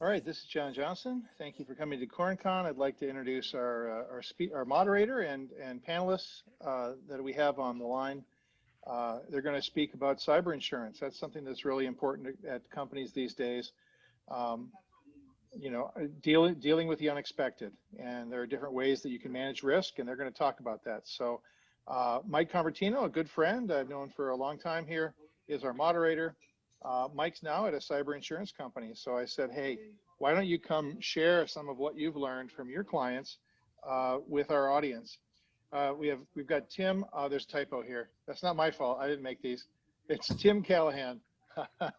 All right, this is John Johnson. Thank you for coming to CornCon. I'd like to introduce our moderator and panelists that we have on the line. They're going to speak about cyber insurance. That's something that's really important at companies these days. You know, dealing with the unexpected, and there are different ways that you can manage risk, and they're going to talk about that. So, Mike Convertino, a good friend I've known for a long time here, is our moderator. Mike's now at a cyber insurance company. So I said, hey, why don't you come share some of what you've learned from your clients with our audience? We've got Tim. There's a typo here. That's not my fault. I didn't make these. It's Tim Callahan. That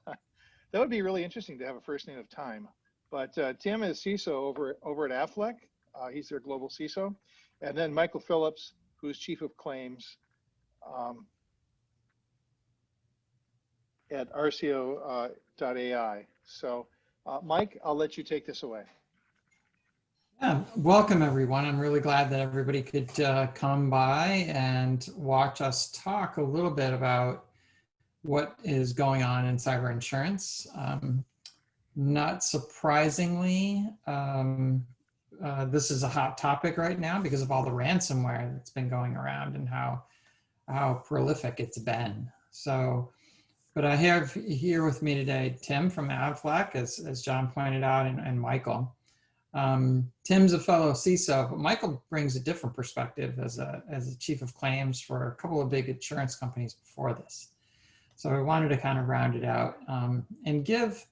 would be really interesting to have a first name of time. But Tim is CISO over at AFLAC. He's their global CISO. And then Michael Phillips, who's Chief of Claims at Arceo.ai. So, Mike, I'll let you take this away. Yeah, welcome everyone. I'm really glad that everybody could come by and watch us talk a little bit about what is going on in cyber insurance. Not surprisingly, this is a hot topic right now because of all the ransomware that's been going around and how prolific it's been. So, but I have here with me today Tim from AFLAC, as John pointed out, and Michael. Tim's a fellow CISO, but Michael brings a different perspective as a chief of claims for a couple of big insurance companies before this. So I wanted to kind of round it out and give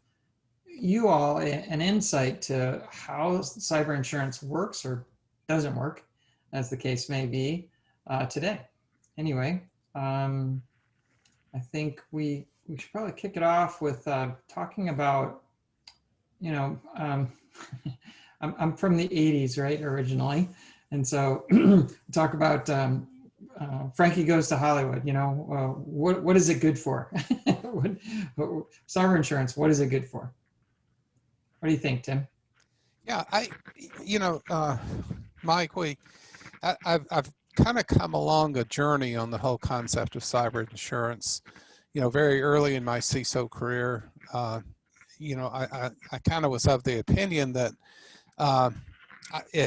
you all an insight to how cyber insurance works or doesn't work, as the case may be, today. Anyway, I think we should probably kick it off with talking about, you know, I'm from the 80s, right, originally. And so talk about Frankie Goes to Hollywood, you know, what is it good for? Cyber insurance, what is it good for? What do you think, Tim? Yeah, Mike, I've kind of come along a journey on the whole concept of cyber insurance. You know, very early in my CISO career, you know, I kind of was of the opinion that,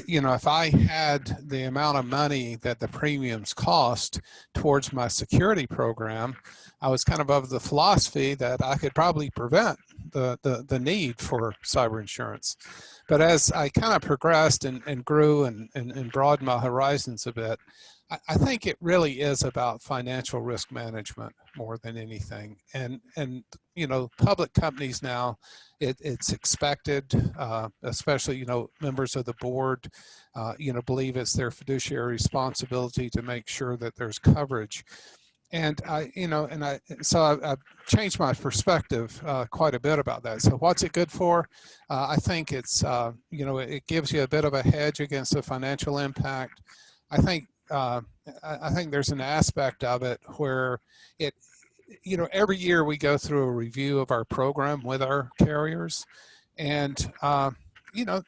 you know, if I had the amount of money that the premiums cost towards my security program, I was kind of the philosophy that I could probably prevent the need for cyber insurance. But as I kind of progressed and grew and broadened my horizons a bit, I think it really is about financial risk management more than anything. And you know, public companies now, it's expected, especially, you know, members of the board, you know, believe it's their fiduciary responsibility to make sure that there's coverage. And so I've changed my perspective quite a bit about that. So what's it good for? I think it's, you know, it gives you a bit of a hedge against the financial impact. I think there's an aspect of it where it, you know, every year we go through a review of our program with our carriers, and you know,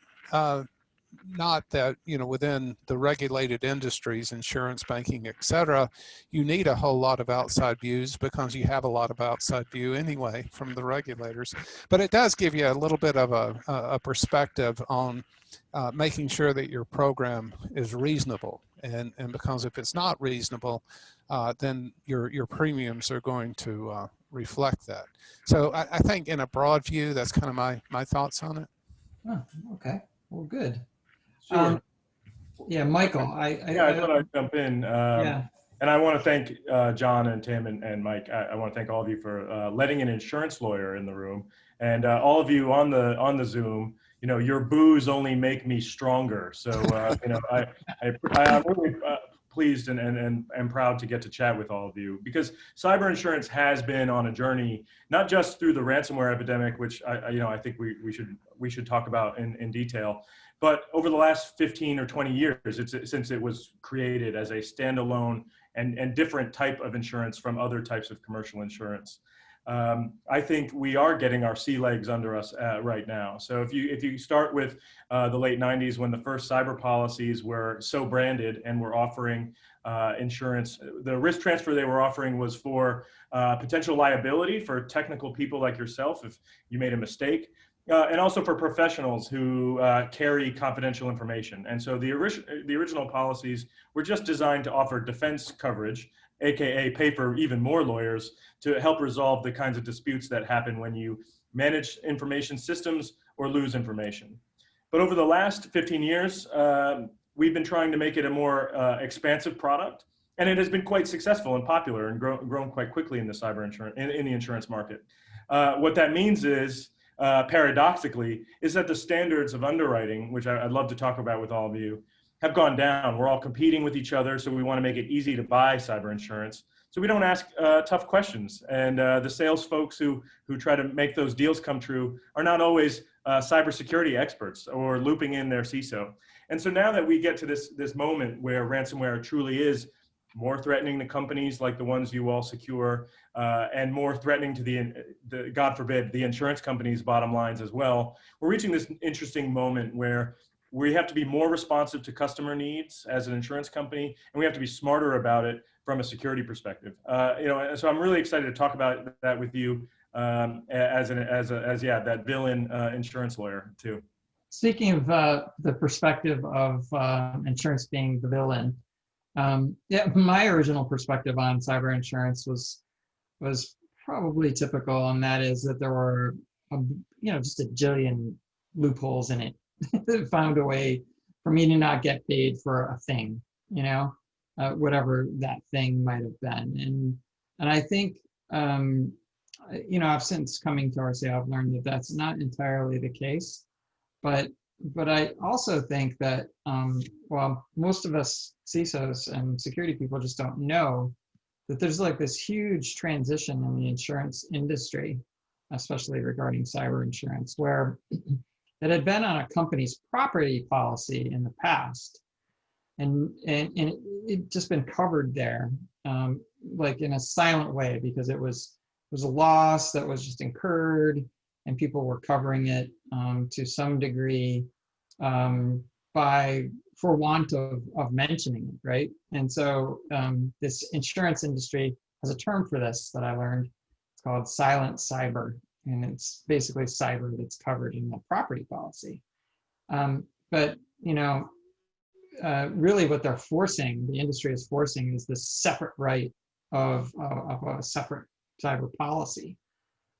not that, you know, within the regulated industries, insurance, banking, etc., you need a whole lot of outside views because you have a lot of outside view anyway from the regulators. But it does give you a little bit of a perspective on making sure that your program is reasonable. And because if it's not reasonable, then your premiums are going to reflect that. So I think in a broad view, that's kind of my thoughts on it. Oh, okay, well, good. Sure. Yeah, Michael, I thought I'd jump in. Yeah. And I want to thank John and Tim and Mike. I want to thank all of you for letting an insurance lawyer in the room, and all of you on the Zoom. You know, your boos only make me stronger. So you know, I'm really pleased and proud to get to chat with all of you, because cyber insurance has been on a journey, not just through the ransomware epidemic, which I think we should talk about in detail, but over the last 15 or 20 years, since it was created as a standalone and different type of insurance from other types of commercial insurance. I think we are getting our sea legs under us right now. So if you start with the late 90s, when the first cyber policies were so branded and were offering insurance, the risk transfer they were offering was for potential liability for technical people like yourself if you made a mistake. and also for professionals who carry confidential information. And so the original policies were just designed to offer defense coverage, AKA pay for even more lawyers to help resolve the kinds of disputes that happen when you manage information systems or lose information. But over the last 15 years, we've been trying to make it a more expansive product, and it has been quite successful and popular and grown quite quickly in the cyber insurance, in the insurance market. What that means is, paradoxically, is that the standards of underwriting, which I'd love to talk about with all of you, have gone down. We're all competing with each other, so we want to make it easy to buy cyber insurance. So we don't ask tough questions, and the sales folks who try to make those deals come true are not always cybersecurity experts or looping in their CISO. And so now that we get to this moment where ransomware truly is more threatening to companies like the ones you all secure, and more threatening to the God forbid, the insurance companies' bottom lines as well, we're reaching this interesting moment where we have to be more responsive to customer needs as an insurance company, and we have to be smarter about it from a security perspective. And so I'm really excited to talk about that with you as that villain insurance lawyer too. Speaking of the perspective of insurance being the villain, my original perspective on cyber insurance was probably typical, and that is that there were just a jillion loopholes in it. That found a way for me to not get paid for a thing, whatever that thing might have been. And I think I've since coming to Arceo, I've learned that that's not entirely the case, but I also think that most of us CISOs and security people just don't know that there's like this huge transition in the insurance industry, especially regarding cyber insurance, where it had been on a company's property policy in the past, and it just been covered there, like in a silent way, because it was a loss that was just incurred, and people were covering it to some degree for want of mentioning it, right? And so this insurance industry has a term for this that I learned. It's called silent cyber. And it's basically cyber that's covered in the property policy. But really what they're forcing, the industry is forcing, is this separate right of a separate cyber policy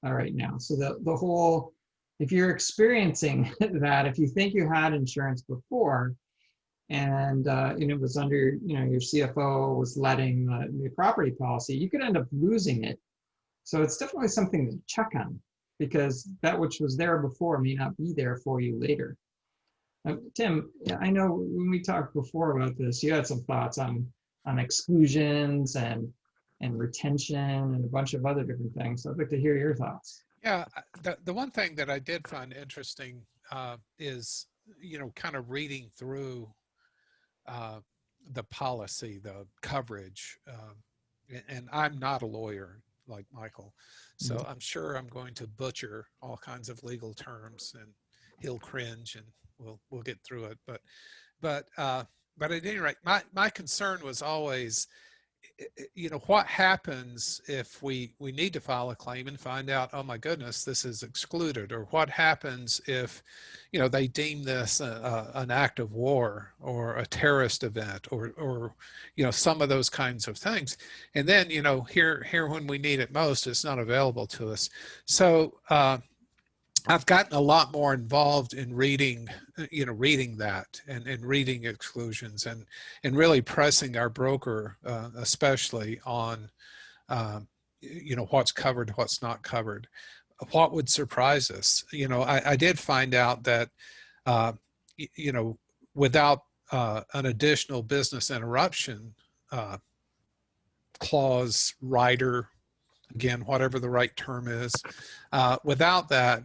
right now. So the whole, if you're experiencing that, if you think you had insurance before, and it was under, your CFO was letting the property policy, you could end up losing it. So it's definitely something to check on, because that which was there before may not be there for you later. Tim, I know when we talked before about this, you had some thoughts on exclusions and retention and a bunch of other different things. So I'd like to hear your thoughts. Yeah, the one thing that I did find interesting is, kind of reading through the policy, the coverage, and I'm not a lawyer like Michael, so I'm sure I'm going to butcher all kinds of legal terms, and he'll cringe, and we'll get through it. But at any rate, my concern was always, what happens if we need to file a claim and find out, oh my goodness, this is excluded, or what happens if, they deem this an act of war or a terrorist event, or some of those kinds of things. And then, here when we need it most, it's not available to us. So I've gotten a lot more involved in reading that and reading exclusions and really pressing our broker, especially on, what's covered, what's not covered. What would surprise us? I did find out that, without an additional business interruption clause, rider, again, whatever the right term is, without that,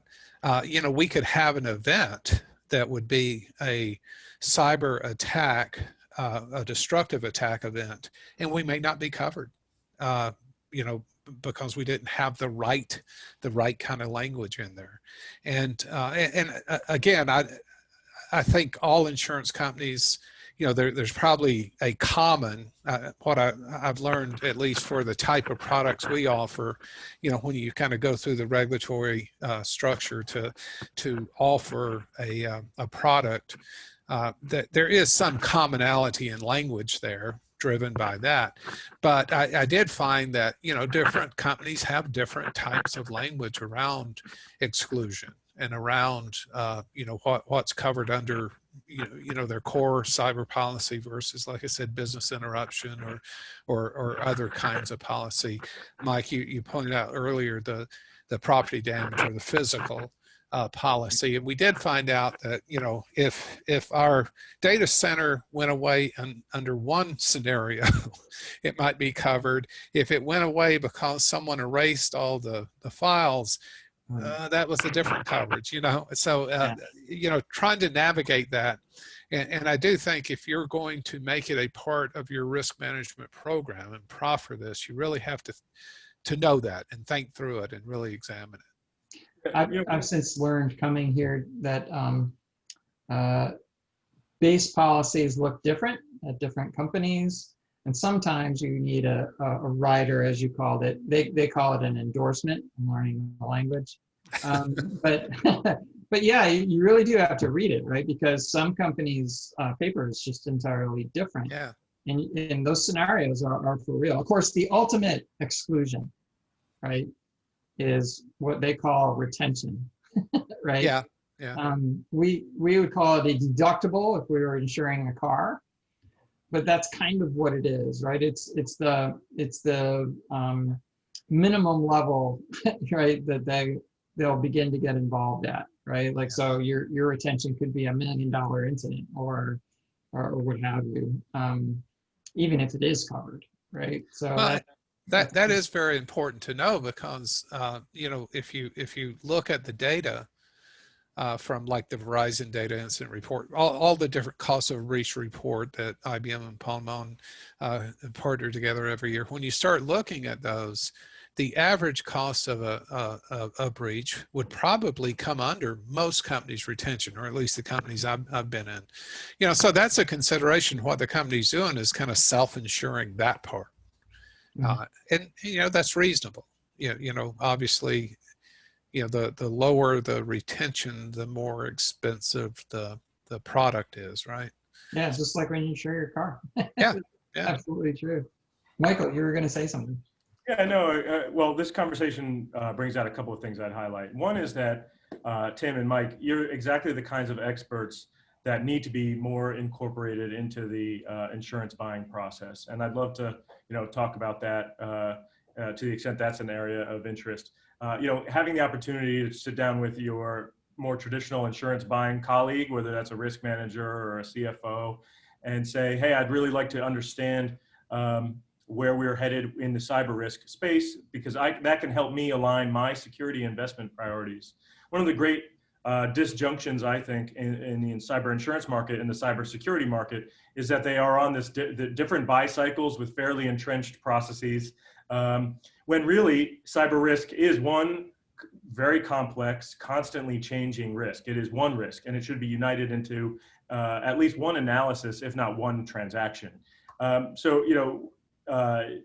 we could have an event that would be a cyber attack, a destructive attack event, and we may not be covered, because we didn't have the right kind of language in there. And again, I think all insurance companies, there's probably a common, what I've learned, at least for the type of products we offer, when you kind of go through the regulatory structure to offer a product, that there is some commonality in language there driven by that. But I did find that, different companies have different types of language around exclusion and around, what's covered under, their core cyber policy versus, like I said, business interruption or other kinds of policy. Mike, you pointed out earlier the property damage or the physical policy. And we did find out that, if our data center went away under one scenario, it might be covered. If it went away because someone erased all the files, that was a different coverage, So, trying to navigate that. And I do think if you're going to make it a part of your risk management program and proffer this, you really have to know that and think through it and really examine it. I've since learned coming here that base policies look different at different companies. And sometimes you need a rider, as you called it. They call it an endorsement. I'm learning the language. But yeah, you really do have to read it, right? Because some companies' paper is just entirely different. Yeah. And those scenarios are for real. Of course, the ultimate exclusion, right, is what they call retention, right? Yeah. Yeah. We would call it a deductible if we were insuring a car, but that's kind of what it is, right? It's the minimum level, right, that they'll begin to get involved at, right? Like, so your retention could be $1 million incident or what have you, even if it is covered, right? So that is very important to know because, if you look at the data from like the Verizon data incident report, all the different costs of breach report that IBM and Palmon partner together every year, when you start looking at those, the average cost of a breach would probably come under most companies' retention, or at least the companies I've been in. So that's a consideration. What the company's doing is kind of self-insuring that part. And that's reasonable. Obviously, the lower the retention, the more expensive the product is, right? Yeah, it's just like when you insure your car. Yeah. Absolutely true. Michael, you were going to say something. Yeah, no. Well, this conversation brings out a couple of things I'd highlight. One is that Tim and Mike, you're exactly the kinds of experts that need to be more incorporated into the insurance buying process. And I'd love to, talk about that to the extent that's an area of interest. Having the opportunity to sit down with your more traditional insurance buying colleague, whether that's a risk manager or a CFO, and say, hey, I'd really like to understand where we're headed in the cyber risk space, because that can help me align my security investment priorities. One of the great disjunctions, I think, in the cyber insurance market and the cybersecurity market is that they are on this the different buy cycles with fairly entrenched processes, when really cyber risk is one very complex, constantly changing risk. It is one risk, and it should be united into at least one analysis, if not one transaction.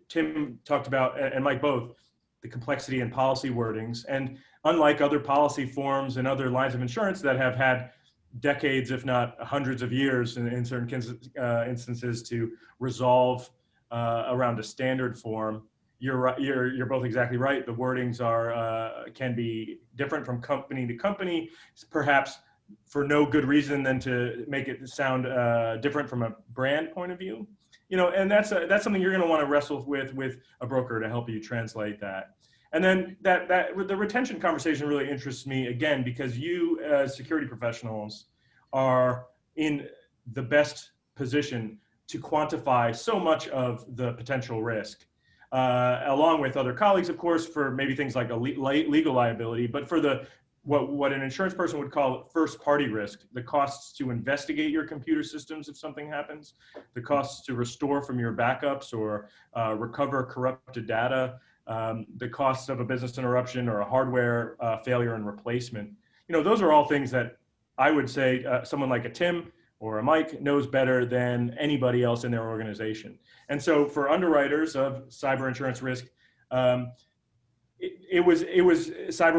Tim talked about, and Mike both, the complexity and policy wordings. And unlike other policy forms and other lines of insurance that have had decades, if not hundreds of years in certain instances to resolve around a standard form, you're both exactly right. The wordings can be different from company to company, perhaps for no good reason than to make it sound different from a brand point of view. And that's something you're going to want to wrestle with a broker to help you translate that. And then the retention conversation really interests me, again, because you as security professionals are in the best position to quantify so much of the potential risk, along with other colleagues, of course, for maybe things like a legal liability, but for what an insurance person would call first party risk, the costs to investigate your computer systems if something happens, the costs to restore from your backups or recover corrupted data, the costs of a business interruption or a hardware failure and replacement. Those are all things that I would say someone like a Tim or a Mike knows better than anybody else in their organization. And so for underwriters of cyber insurance risk, cyber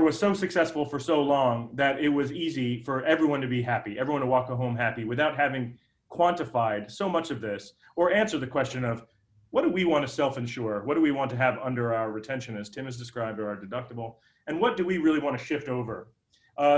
was so successful for so long that it was easy for everyone to be happy, everyone to walk home happy without having quantified so much of this or answer the question of what do we want to self-insure? What do we want to have under our retention, as Tim has described, or our deductible? And what do we really want to shift over?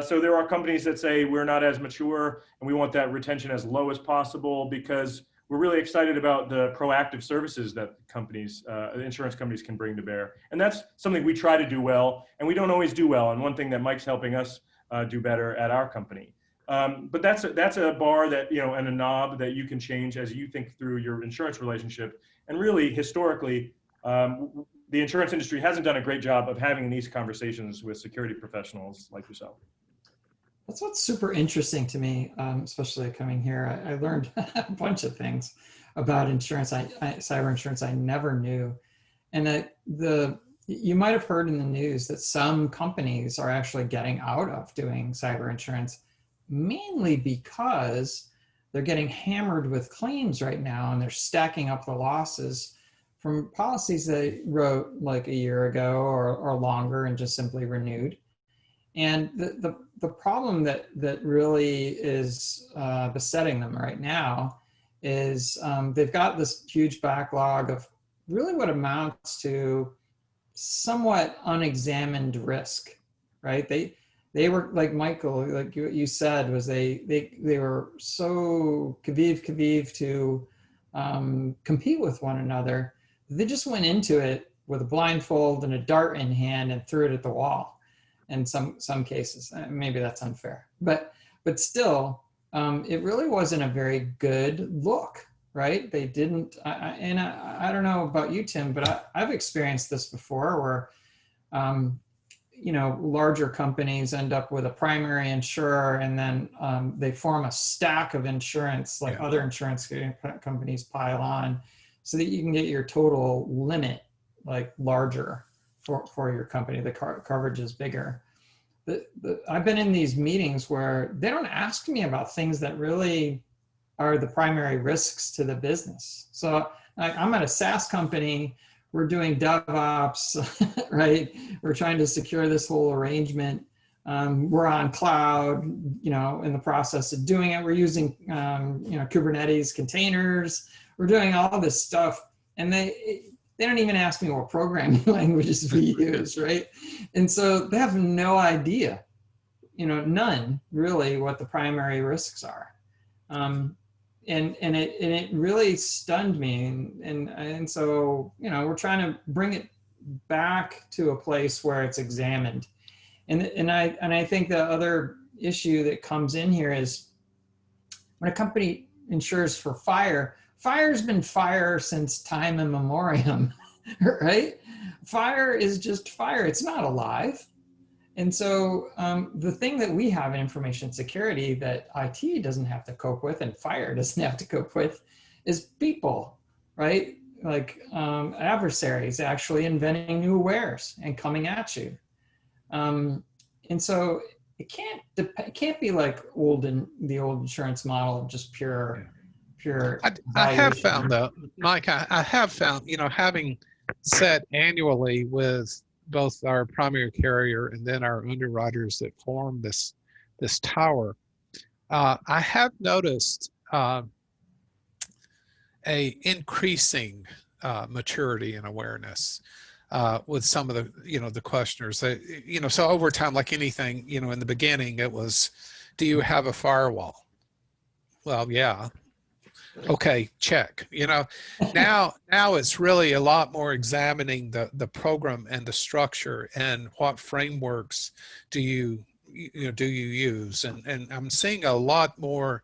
So there are companies that say we're not as mature and we want that retention as low as possible because we're really excited about the proactive services that companies, insurance companies can bring to bear. And that's something we try to do well, and we don't always do well. And one thing that Mike's helping us do better at our company. But that's a bar that, and a knob that you can change as you think through your insurance relationship. And really, historically, the insurance industry hasn't done a great job of having these conversations with security professionals like yourself. That's what's super interesting to me, especially coming here. I learned a bunch of things about insurance, cyber insurance I never knew. And you might have heard in the news that some companies are actually getting out of doing cyber insurance, mainly because they're getting hammered with claims right now, and they're stacking up the losses from policies they wrote like a year ago or longer and just simply renewed. And the problem that really is besetting them right now is they've got this huge backlog of really what amounts to somewhat unexamined risk, right? They were, like Michael, like you said, was they were so kaviv to compete with one another. They just went into it with a blindfold and a dart in hand and threw it at the wall. In some cases, maybe that's unfair, but still, it really wasn't a very good look, right? They didn't, I don't know about you, Tim, but I've experienced this before where, larger companies end up with a primary insurer, and then they form a stack of insurance, like other insurance companies pile on, so that you can get your total limit like larger for your company. The coverage is bigger. I've been in these meetings where they don't ask me about things that really are the primary risks to the business. So I'm at a SaaS company, we're doing DevOps, right? We're trying to secure this whole arrangement. We're on cloud, in the process of doing it. We're using, Kubernetes containers. We're doing all this stuff, and they don't even ask me what programming languages we use, right? And so they have no idea, none really, what the primary risks are. And it really stunned me. And so, we're trying to bring it back to a place where it's examined. And I think the other issue that comes in here is when a company insures for fire, fire's been fire since time immemorial, right? Fire is just fire. It's not alive. And so the thing that we have in information security that IT doesn't have to cope with and fire doesn't have to cope with is people, right? Like adversaries actually inventing new wares and coming at you. And so it can't be like the old insurance model of just pure. I have found though, Mike, I have found, having sat annually with both our primary carrier and then our underwriters that form this tower, I have noticed a increasing maturity and awareness with some of the questioners. So over time, like anything, in the beginning, it was, do you have a firewall? Well, yeah. Okay, check. Now it's really a lot more examining the program and the structure and what frameworks do you use, and I'm seeing a lot more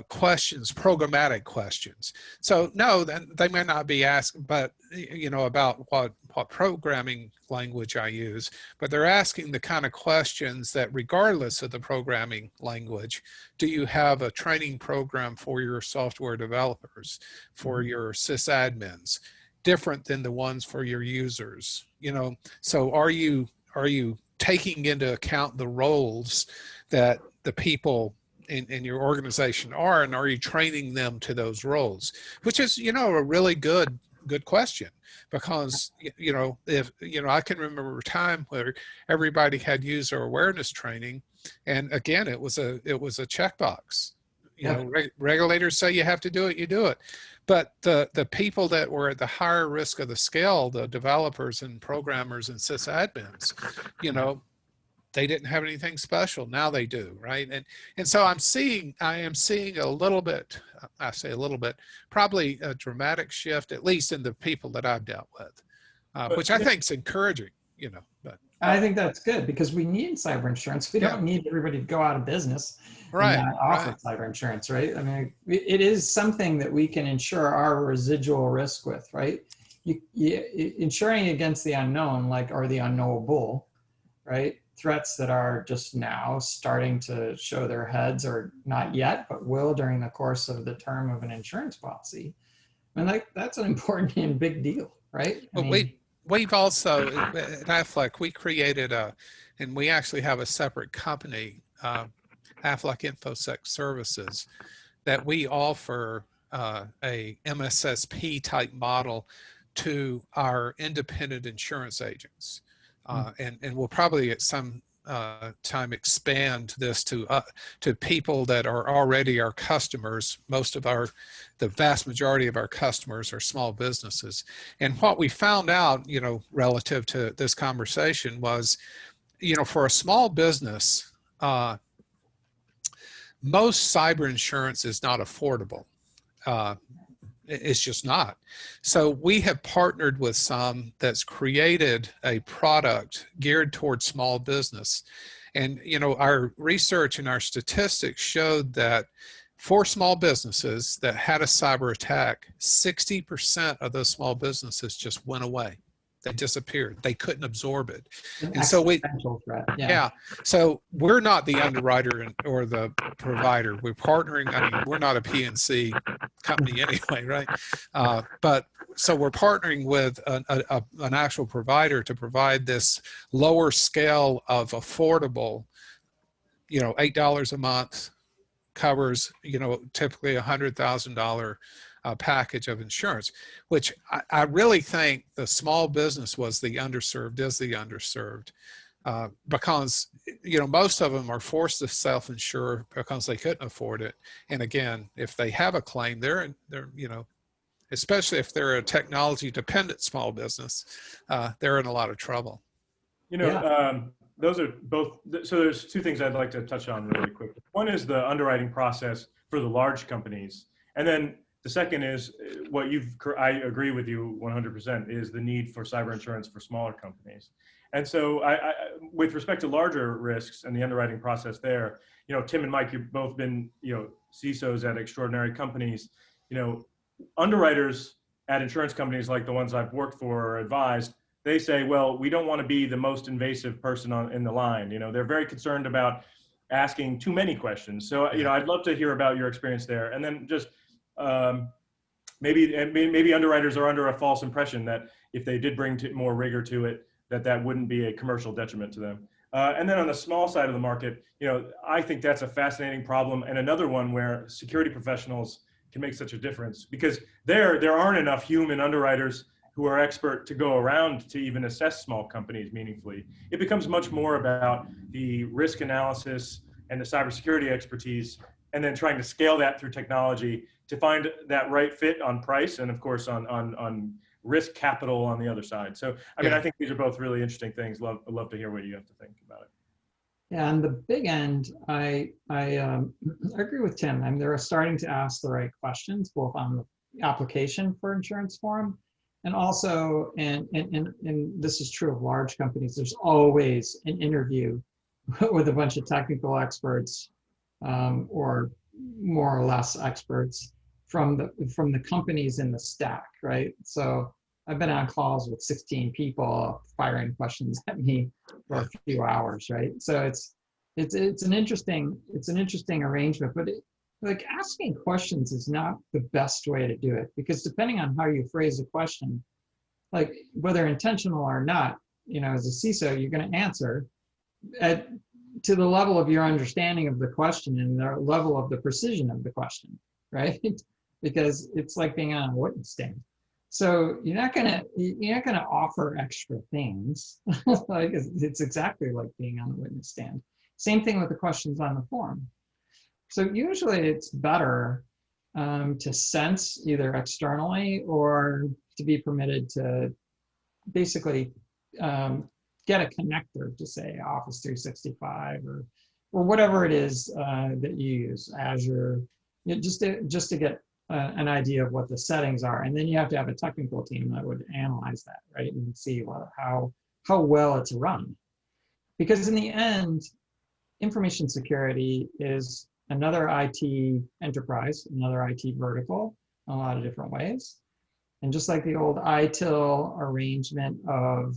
questions, programmatic questions. So no, then they may not be asked, but about what programming language I use, but they're asking the kind of questions that, regardless of the programming language, do you have a training program for your software developers, for your sysadmins, different than the ones for your users? So are you taking into account the roles that the people in your organization are, and are you training them to those roles? Which is, you know, a really good question, because, you know, if, you know, I can remember a time where everybody had user awareness training, and again, it was a checkbox. You know, regulators say you have to do it, you do it. But the people that were at the higher risk of the scale, the developers and programmers and sysadmins, you know, they didn't have anything special. Now they do, right? And so I am seeing a little bit, I say a little bit, probably a dramatic shift, at least in the people that I've dealt with, which I think is encouraging, you know. But I think that's good, because we need cyber insurance. We don't need everybody to go out of business and not offer cyber insurance, right? I mean, it is something that we can insure our residual risk with, right? Insuring against the unknown, like, or the unknowable, right? Threats that are just now starting to show their heads, or not yet, but will during the course of the term of an insurance policy. And like, that's an important and big deal, right? But we've also, at AFLAC, we created and we actually have a separate company, AFLAC InfoSec Services, that we offer a MSSP type model to our independent insurance agents. And we'll probably at some time expand this to people that are already our customers. The vast majority of our customers are small businesses. And what we found out, you know, relative to this conversation was, you know, for a small business, most cyber insurance is not affordable. It's just not. So we have partnered with some that's created a product geared towards small business. And, you know, our research and our statistics showed that for small businesses that had a cyber attack, 60% of those small businesses just went away. They disappeared. They couldn't absorb it. And so so we're not the underwriter or the provider. We're partnering. I mean, we're not a PNC company anyway, right? But so we're partnering with an actual provider to provide this lower scale of affordable, you know, $8 a month covers, you know, typically $100,000 package of insurance, which I really think the small business was the underserved, is the underserved, because, you know, most of them are forced to self-insure because they couldn't afford it. And again, if they have a claim, they're you know, especially if they're a technology dependent small business, they're in a lot of trouble. You know, those are both, so there's two things I'd like to touch on really quick. One is the underwriting process for the large companies. And then the second is what I agree with you 100%, is the need for cyber insurance for smaller companies. And so with respect to larger risks and the underwriting process there, you know, Tim and Mike, you've both been, you know, CISOs at extraordinary companies. You know, underwriters at insurance companies like the ones I've worked for or advised, they say, well, we don't want to be the most invasive person in the line. You know, they're very concerned about asking too many questions. So, you know, I'd love to hear about your experience there. And then just maybe underwriters are under a false impression that if they did bring more rigor to it, that wouldn't be a commercial detriment to them. And then on the small side of the market, you know, I think that's a fascinating problem, and another one where security professionals can make such a difference, because there aren't enough human underwriters who are expert to go around to even assess small companies meaningfully. It becomes much more about the risk analysis and the cybersecurity expertise, and then trying to scale that through technology to find that right fit on price, and of course on risk capital on the other side. So, I mean, I think these are both really interesting things. Love to hear what you have to think about it. Yeah, on the big end, I agree with Tim. I mean, they're starting to ask the right questions, both on the application for insurance form, and also, and this is true of large companies, there's always an interview with a bunch of technical experts, or more or less experts from the companies in the stack, right? So I've been on calls with 16 people firing questions at me for a few hours, right? So it's an interesting arrangement, but like, asking questions is not the best way to do it, because depending on how you phrase a question, like whether intentional or not, you know, as a CISO, you're going to answer at to the level of your understanding of the question and the level of the precision of the question, right? Because it's like being on a witness stand. So you're not gonna offer extra things. Like it's exactly like being on a witness stand. Same thing with the questions on the form. So usually it's better to sense either externally or to be permitted to basically get a connector to say Office 365 or whatever it is that you use, Azure, just to get an idea of what the settings are. And then you have to have a technical team that would analyze that, right? And see how well it's run. Because in the end, information security is another IT enterprise, another IT vertical in a lot of different ways. And just like the old ITIL arrangement of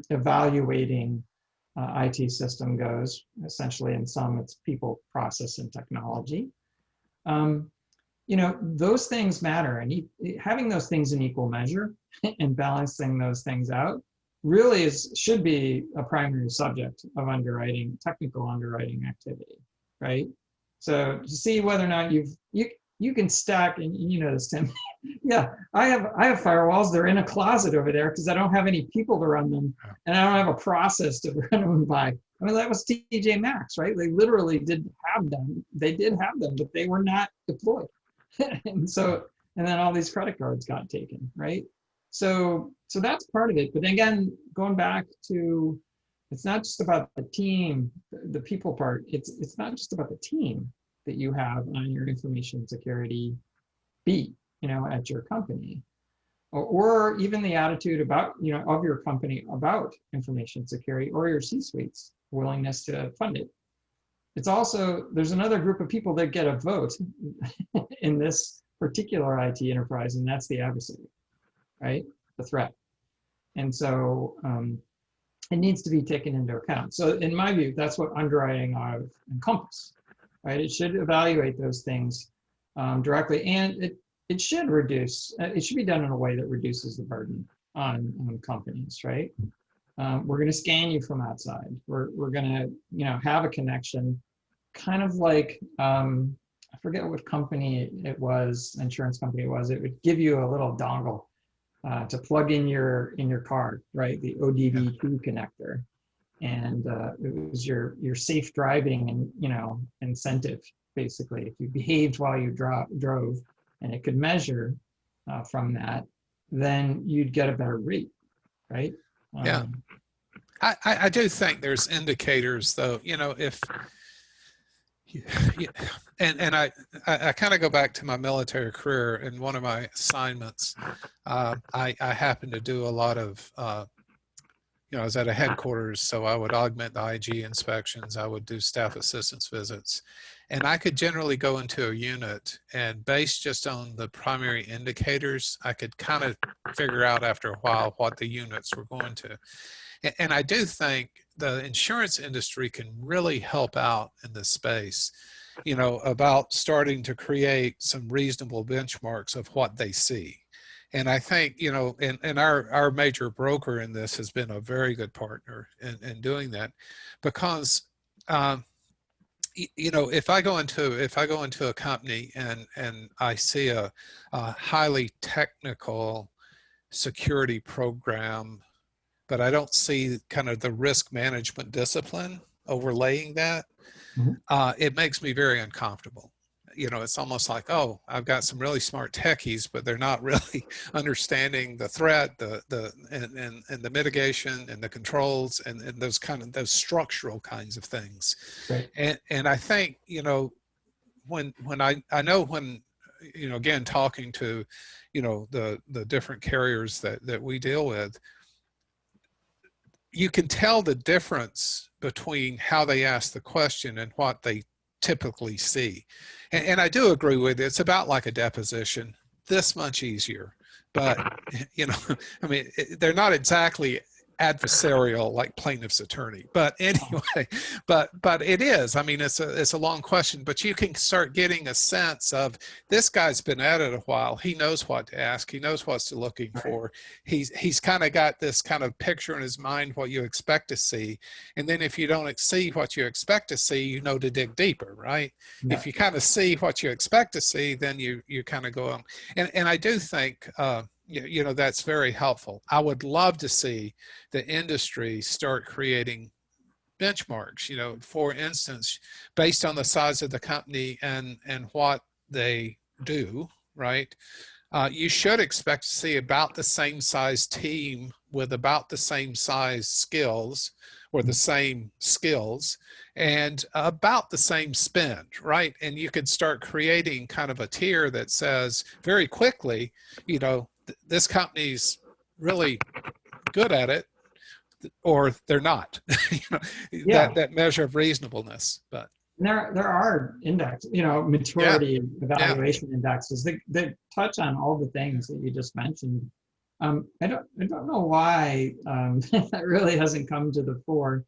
evaluating IT system goes, essentially in some it's people, process, and technology. Those things matter, and having those things in equal measure and balancing those things out really should be a primary subject of underwriting, technical underwriting activity, right? So to see whether or not you can stack, and you know this, Tim. Yeah, I have firewalls. They're in a closet over there because I don't have any people to run them, and I don't have a process to run them by. I mean, that was TJ Maxx, right? They literally did have them. They did have them, but they were not deployed. And then all these credit cards got taken, right? So that's part of it. But again, going back to, it's not just about the team, the people part. It's not just about the team that you have on your information security beat, at your company, or even the attitude about, of your company about information security, or your C-suite's willingness to fund it. It's also, there's another group of people that get a vote in this particular IT enterprise, and that's the adversary, right? The threat. And so it needs to be taken into account. So in my view, that's what underwriting ought to encompass, right? It should evaluate those things directly, and it should reduce, it should be done in a way that reduces the burden on companies, right? We're going to scan you from outside. We're going to, have a connection, kind of like, I forget what company it was, insurance company it was. It would give you a little dongle to plug in your car, right? The ODD2 connector, and it was your safe driving and incentive, basically. If you behaved while you drove, and it could measure from that, then you'd get a better rate, right? Yeah. I do think there's indicators, though, if, and I kind of go back to my military career. In one of my assignments, I happened to do a lot of, I was at a headquarters, so I would augment the IG inspections. I would do staff assistance visits. And I could generally go into a unit and based just on the primary indicators, I could kind of figure out after a while what the units were going to. And I do think the insurance industry can really help out in this space, about starting to create some reasonable benchmarks of what they see. And I think, and our major broker in this has been a very good partner in doing that, because if I go into a company and I see a highly technical security program, but I don't see kind of the risk management discipline overlaying that, it makes me very uncomfortable. It's almost like, oh, I've got some really smart techies, but they're not really understanding the threat, and the mitigation and the controls and those structural kinds of things. Right. And I think, when I know when, again, talking to, the different carriers that we deal with, you can tell the difference between how they ask the question and what they typically see. And I do agree with it. It's about like a deposition, this much easier. But, I mean, they're not exactly adversarial like plaintiff's attorney, but anyway, but it is, I mean, it's a long question, but you can start getting a sense of this guy's been at it a while. He knows what to ask. He knows what's looking for. He's kind of got this kind of picture in his mind what you expect to see. And then if you don't see what you expect to see, you know to dig deeper, right? Yeah. If you kind of see what you expect to see, then you kind of go on. And I do think you know, that's very helpful. I would love to see the industry start creating benchmarks, you know, for instance, based on the size of the company and what they do, right? You should expect to see about the same size team with about the same size skills or the same skills and about the same spend, right? And you could start creating kind of a tier that says very quickly, you know, this company's really good at it, or they're not. You know, Yeah. that measure of reasonableness. But there are index, you know, maturity evaluation indexes that touch on all the things that you just mentioned. I don't know why that really hasn't come to the fore.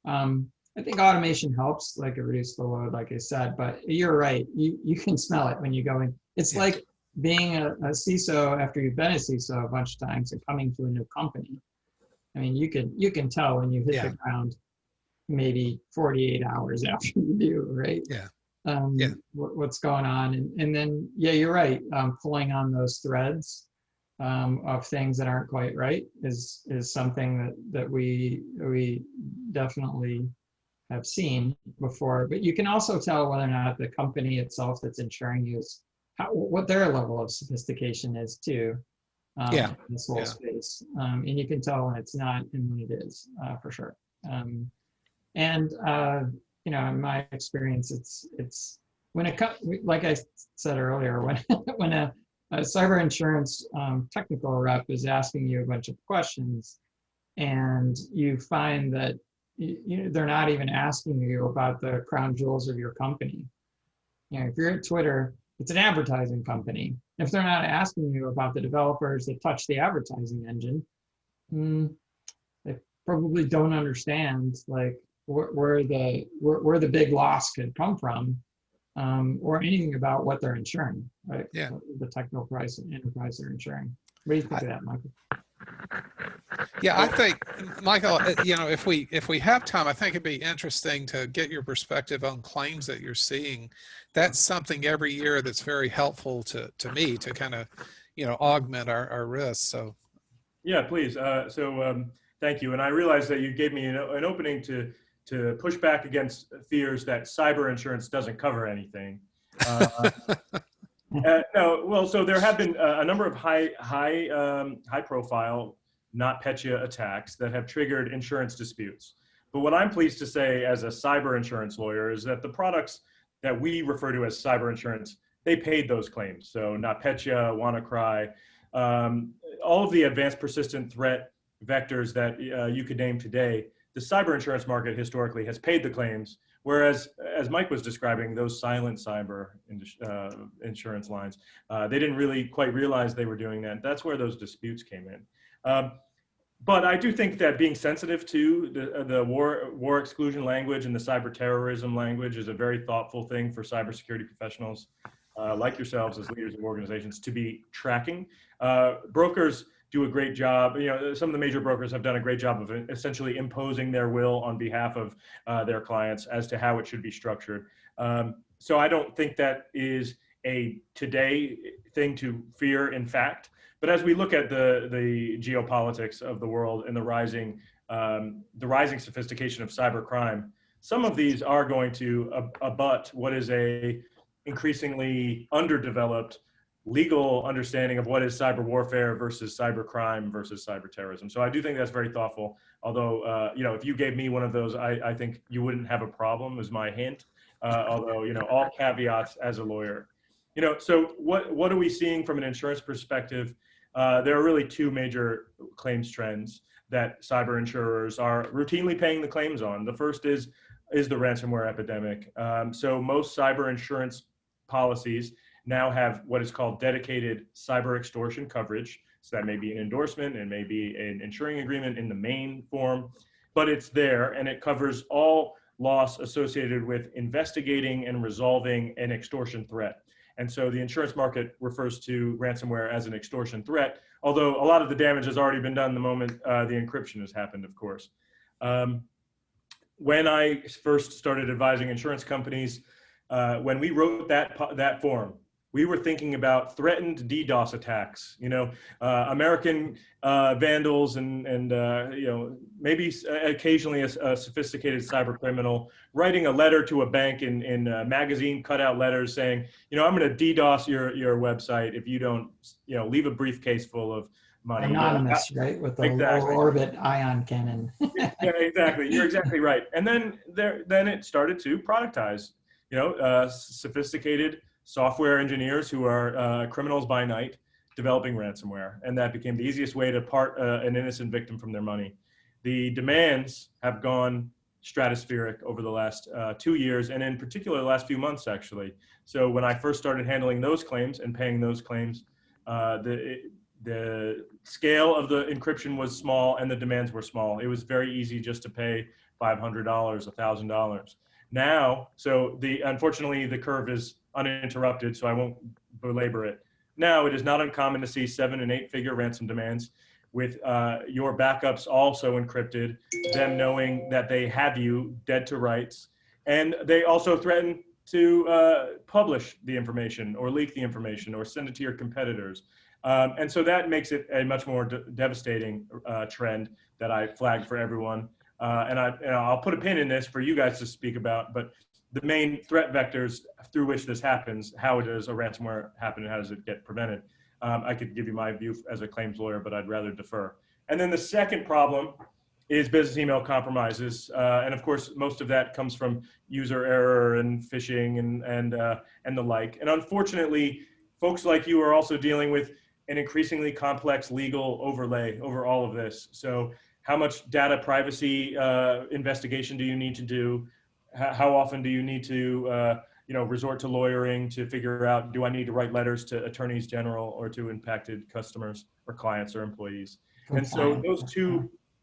I think automation helps, like reduce the load, like I said, but you're right. You can smell it when you go in. It's like being a CISO after you've been a CISO a bunch of times and coming to a new company. I mean, you can tell when you hit the ground maybe 48 hours after you do, right? What's going on. And then, you're right. Pulling on those threads of things that aren't quite right is something that we definitely have seen before. But you can also tell whether or not the company itself that's insuring you is what their level of sophistication is too. In this whole space. And you can tell when it's not and when it is, for sure. You know, in my experience, it's when it comes, like I said earlier, when a cyber insurance technical rep is asking you a bunch of questions and you find that they're not even asking you about the crown jewels of your company. You know, if you're at Twitter, it's an advertising company. If they're not asking you about the developers that touch the advertising engine, they probably don't understand like where the big loss could come from, or anything about what they're insuring, right? The technical price and enterprise they're insuring. What do you think of that, Michael? I think, Michael, you know, if we have time, I think it'd be interesting to get your perspective on claims that you're seeing. That's something every year that's very helpful to me to kind of, you know, augment our risks. So, yeah, please. Thank you. And I realize that you gave me an opening to push back against fears that cyber insurance doesn't cover anything. No, well, so there have been a number of high profile NotPetya attacks that have triggered insurance disputes. But what I'm pleased to say as a cyber insurance lawyer is that the products that we refer to as cyber insurance, they paid those claims. So NotPetya, WannaCry, all of the advanced persistent threat vectors that you could name today, the cyber insurance market historically has paid the claims. Whereas, as Mike was describing, those silent cyber insurance lines, they didn't really quite realize they were doing that. That's where those disputes came in. But I do think that being sensitive to the war exclusion language and the cyber terrorism language is a very thoughtful thing for cybersecurity professionals like yourselves as leaders of organizations to be tracking. Brokers do a great job. You know, some of the major brokers have done a great job of essentially imposing their will on behalf of their clients as to how it should be structured. So I don't think that is a today thing to fear, in fact. But as we look at the geopolitics of the world and the rising sophistication of cybercrime, some of these are going to abut what is a increasingly underdeveloped legal understanding of what is cyber warfare versus cyber crime versus cyber terrorism. So I do think that's very thoughtful. Although, you know, if you gave me one of those, I think you wouldn't have a problem, is my hint. Although, you know, all caveats as a lawyer. You know, so what are we seeing from an insurance perspective? There are really two major claims trends that cyber insurers are routinely paying the claims on. The first is the ransomware epidemic. So most cyber insurance policies now have what is called dedicated cyber extortion coverage. So that may be an endorsement, and may be an insuring agreement in the main form, but it's there, and it covers all loss associated with investigating and resolving an extortion threat. And so the insurance market refers to ransomware as an extortion threat, although a lot of the damage has already been done the moment the encryption has happened, of course. When I first started advising insurance companies, when we wrote that form, we were thinking about threatened DDoS attacks, American vandals and maybe occasionally a sophisticated cyber criminal writing a letter to a bank in magazine cutout letters saying, I'm going to DDoS your website if you don't, leave a briefcase full of money. Anonymous, right? With the Exactly. low orbit ion cannon. Yeah, exactly. You're exactly right. And then it started to productize, sophisticated software engineers who are criminals by night developing ransomware. And that became the easiest way to part an innocent victim from their money. The demands have gone stratospheric over the last 2 years, and in particular the last few months, actually. So when I first started handling those claims and paying those claims, the scale of the encryption was small and the demands were small. It was very easy just to pay $500, $1,000. Now, unfortunately the curve is uninterrupted, so I won't belabor it. Now it is not uncommon to see 7- and 8-figure ransom demands with your backups also encrypted, them knowing that they have you dead to rights, and they also threaten to publish the information or leak the information or send it to your competitors. And so that makes it a much more devastating trend that I flagged for everyone. And I'll put a pin in this for you guys to speak about, but the main threat vectors through which this happens, how does a ransomware happen and how does it get prevented? I could give you my view as a claims lawyer, but I'd rather defer. And then the second problem is business email compromises. And of course, most of that comes from user error and phishing and the like. And unfortunately, folks like you are also dealing with an increasingly complex legal overlay over all of this. So how much data privacy investigation do you need to do? How often do you need to resort to lawyering to figure out, do I need to write letters to attorneys general or to impacted customers or clients or employees? And so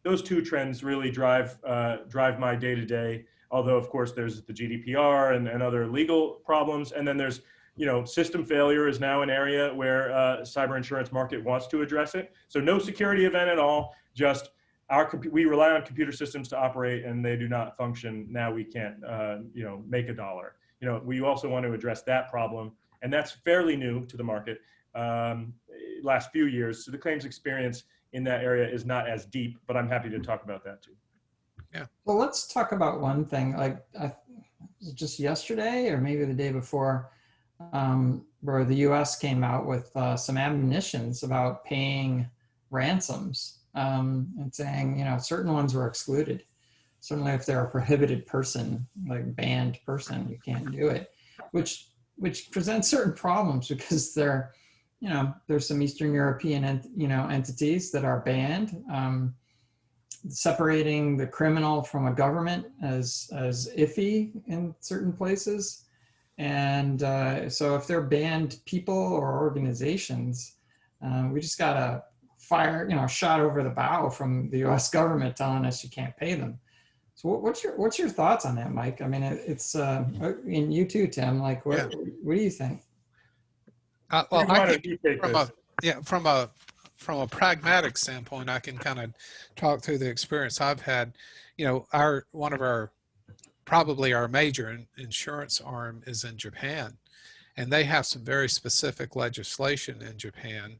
those two trends really drive my day-to-day, although of course there's the GDPR and other legal problems. And then there's, system failure is now an area where cyber insurance market wants to address it. So no security event at all, just we rely on computer systems to operate and they do not function. Now we can't, make a dollar. We also want to address that problem, and that's fairly new to the market last few years. So the claims experience in that area is not as deep, but I'm happy to talk about that too. Yeah. Well, let's talk about one thing, like just yesterday or maybe the day before, where the US came out with some admonitions about paying ransoms and saying, certain ones were excluded. Certainly if they're a prohibited person, like banned person, you can't do it, which presents certain problems because there's some Eastern European, entities that are banned. Separating the criminal from a government as iffy in certain places. And so if they're banned people or organizations, we just got a shot over the bow from the US government telling us you can't pay them. So what's your thoughts on that, Mike? I mean, it's and you too, Tim. Like, what do you think? Well, I think from a pragmatic standpoint, I can kind of talk through the experience I've had. Probably our major insurance arm is in Japan, and they have some very specific legislation in Japan.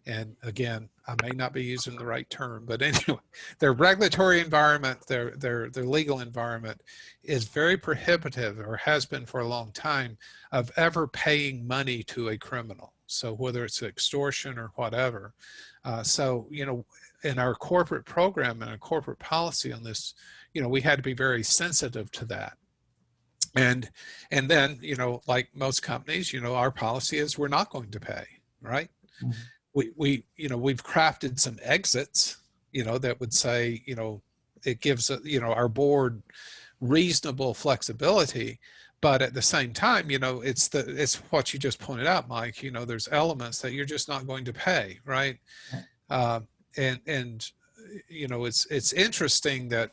And again, I may not be using the right term, but anyway, their regulatory environment, their legal environment is very prohibitive, or has been for a long time, of ever paying money to a criminal. So whether it's extortion or whatever. In our corporate program and our corporate policy on this, we had to be very sensitive to that. And then, like most companies, our policy is we're not going to pay, right? Mm-hmm. We've crafted some exits, that would say, it gives, our board reasonable flexibility, but at the same time, it's what you just pointed out, Mike. There's elements that you're just not going to pay, right? And it's interesting that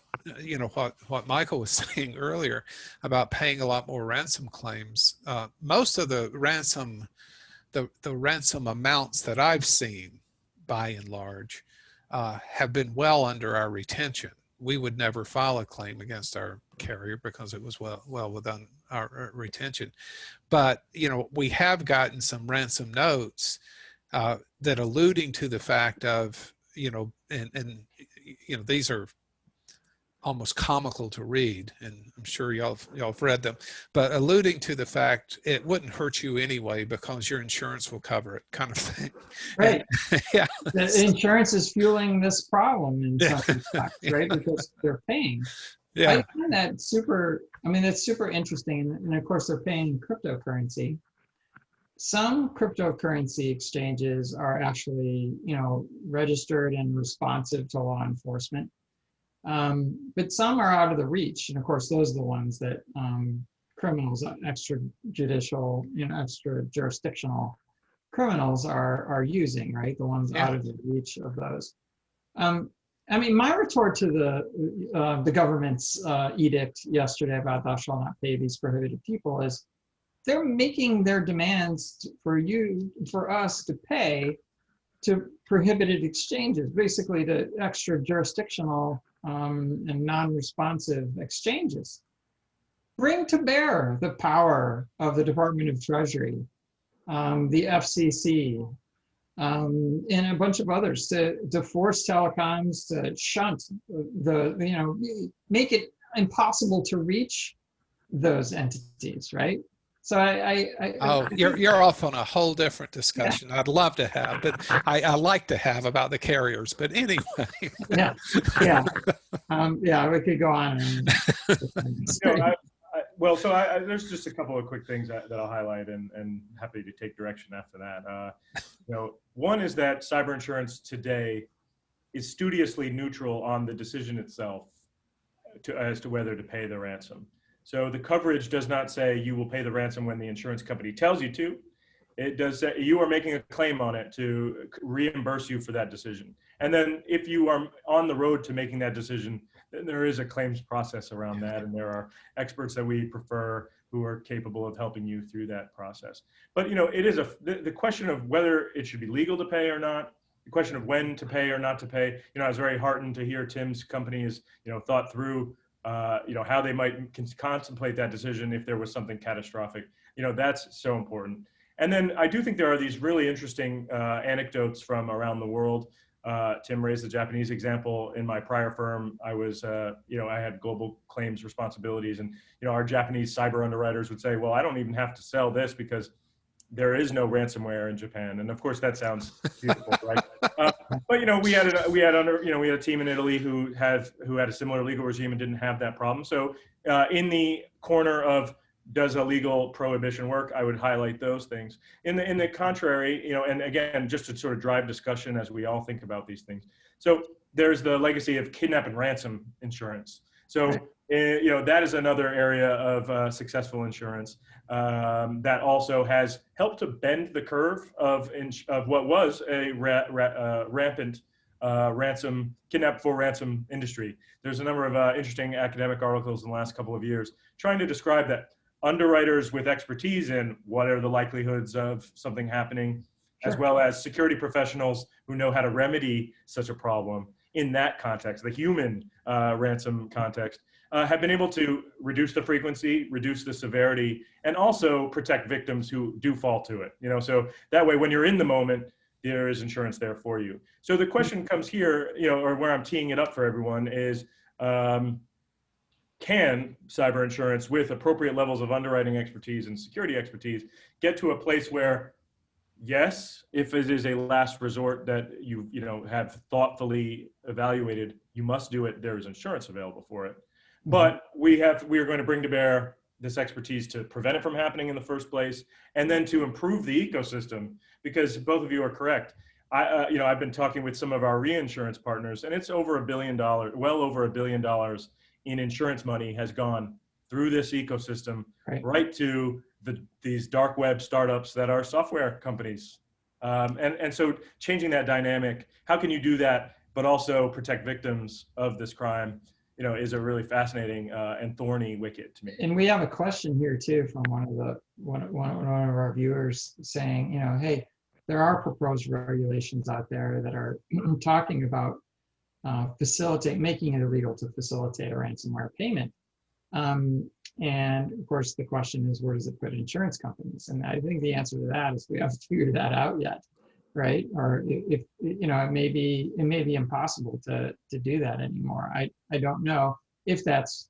what Michael was saying earlier about paying a lot more ransom claims. Most of the ransom amounts that I've seen, by and large, have been well under our retention. We would never file a claim against our carrier because it was well within our retention. But we have gotten some ransom notes that alluding to the fact of and these are almost comical to read, and I'm sure y'all have read them, but alluding to the fact it wouldn't hurt you anyway because your insurance will cover it, kind of thing. Right. And, yeah. The insurance is fueling this problem in some respects, right? Because they're paying. Yeah. I find that super, that's super interesting. And of course, they're paying cryptocurrency. Some cryptocurrency exchanges are actually, registered and responsive to law enforcement. But some are out of the reach. And of course, those are the ones that criminals, extrajudicial, extra-jurisdictional criminals are using, right? The ones out of the reach of those. My retort to the government's edict yesterday about thou shalt not pay these prohibited people is they're making their demands for us to pay to prohibited exchanges, basically to extra-jurisdictional and non-responsive exchanges. Bring to bear the power of the Department of Treasury, the FCC, and a bunch of others to force telecoms to shunt make it impossible to reach those entities, right? So you're off on a whole different discussion. Yeah. I'd love to have, but I like to have about the carriers. But anyway. Yeah. We could go on. There's just a couple of quick things that I'll highlight, and happy to take direction after that. One is that cyber insurance today is studiously neutral on the decision itself as to whether to pay the ransom. So the coverage does not say you will pay the ransom when the insurance company tells you to. It does say you are making a claim on it to reimburse you for that decision. And then if you are on the road to making that decision, then there is a claims process around that. And there are experts that we prefer who are capable of helping you through that process. But it is the question of whether it should be legal to pay or not, the question of when to pay or not to pay. I was very heartened to hear Tim's company has thought through how they might contemplate that decision if there was something catastrophic. That's so important. And then I do think there are these really interesting anecdotes from around the world. Tim raised the Japanese example. In my prior firm, I was, I had global claims responsibilities, and our Japanese cyber underwriters would say, well, I don't even have to sell this because there is no ransomware in Japan. And of course that sounds beautiful, right? But we had a team in Italy who had a similar legal regime and didn't have that problem. So in the corner of does a legal prohibition work, I would highlight those things. In the contrary, and again, just to sort of drive discussion as we all think about these things. So there's the legacy of kidnap and ransom insurance. So that is another area of successful insurance that also has helped to bend the curve of what was a rampant kidnap for ransom industry. There's a number of interesting academic articles in the last couple of years trying to describe that underwriters with expertise in what are the likelihoods of something happening, as well as security professionals who know how to remedy such a problem in that context, the human ransom context, have been able to reduce the frequency, reduce the severity, and also protect victims who do fall to it. So that way, when you're in the moment, there is insurance there for you. So the question comes here, or where I'm teeing it up for everyone is, can cyber insurance with appropriate levels of underwriting expertise and security expertise get to a place where, yes, if it is a last resort that you have thoughtfully evaluated, you must do it, there is insurance available for it. But we are going to bring to bear this expertise to prevent it from happening in the first place, and then to improve the ecosystem, because both of you are correct. I've been talking with some of our reinsurance partners, and it's over $1 billion, well over $1 billion in insurance money has gone through this ecosystem Right. right to these dark web startups that are software companies. And so changing that dynamic, how can you do that, but also protect victims of this crime, you know, is a really fascinating and thorny wicket to me. And we have a question here too from one of our viewers saying, you know, hey, there are proposed regulations out there that are talking about making it illegal to facilitate a ransomware payment. And of course, the question is, where does it put insurance companies? And I think the answer to that is we haven't figured that out yet, right? Or if you know, it may be impossible to do that anymore. I don't know if that's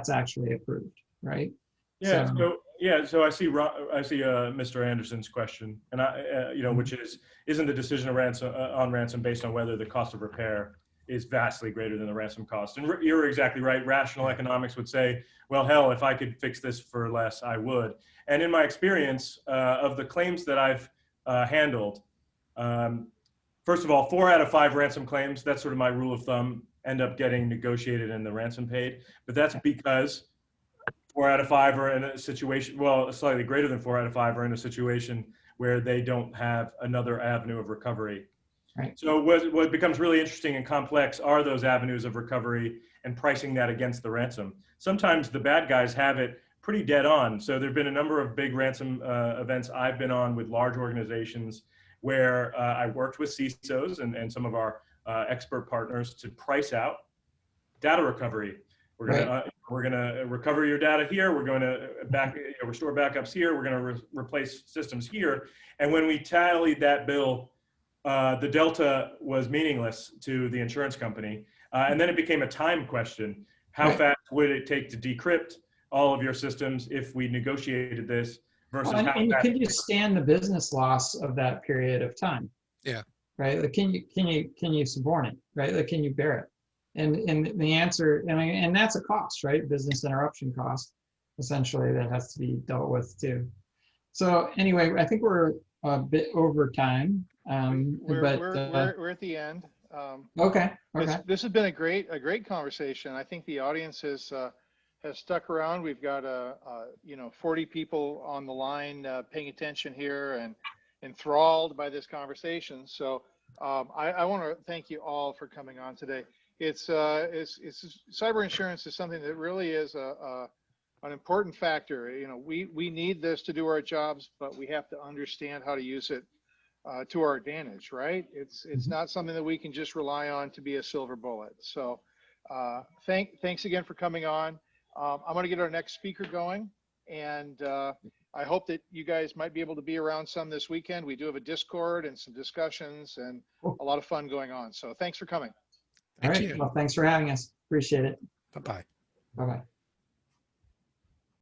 actually approved, right? Yeah. So I see Mr. Anderson's question, and you know, which is, isn't the decision of on ransom based on whether the cost of repair is vastly greater than the ransom cost? And you're exactly right. Rational economics would say, well, hell, if I could fix this for less, I would. And in my experience of the claims that I've handled, first of all, 4 out of 5 ransom claims, that's sort of my rule of thumb, end up getting negotiated and the ransom paid. But that's because 4 out of 5 are in a situation, well, slightly greater than 4 out of 5 are in a situation where they don't have another avenue of recovery. Right. So what becomes really interesting and complex are those avenues of recovery and pricing that against the ransom. Sometimes the bad guys have it pretty dead on. So there've been a number of big ransom events I've been on with large organizations where I worked with CISOs and some of our expert partners to price out data recovery. We're gonna recover your data here. We're going to restore backups here. We're going to replace systems here. And when we tallied that bill, the delta was meaningless to the insurance company. And then it became a time question. How fast would it take to decrypt all of your systems if we negotiated this versus how and fast? can you stand the business loss of that period of time? Yeah. Right. Like, can you suborn it? Right. Like, can you bear it? And the answer, and that's a cost, right? Business interruption cost, essentially, that has to be dealt with too. So anyway, I think we're a bit over time. We're at the end. Okay. This has been a great conversation. I think the audience has stuck around. We've got 40 people on the line paying attention here and enthralled by this conversation. So I want to thank you all for coming on today. It's cyber insurance is something that really is an important factor. You know, we need this to do our jobs, but we have to understand how to use it to our advantage, right? It's not something that we can just rely on to be a silver bullet. So thanks again for coming on. I'm going to get our next speaker going, and I hope that you guys might be able to be around some this weekend. We do have a Discord and some discussions and a lot of fun going on. So thanks for coming. All right. Well, thanks for having us. Appreciate it. Bye-bye. Bye-bye.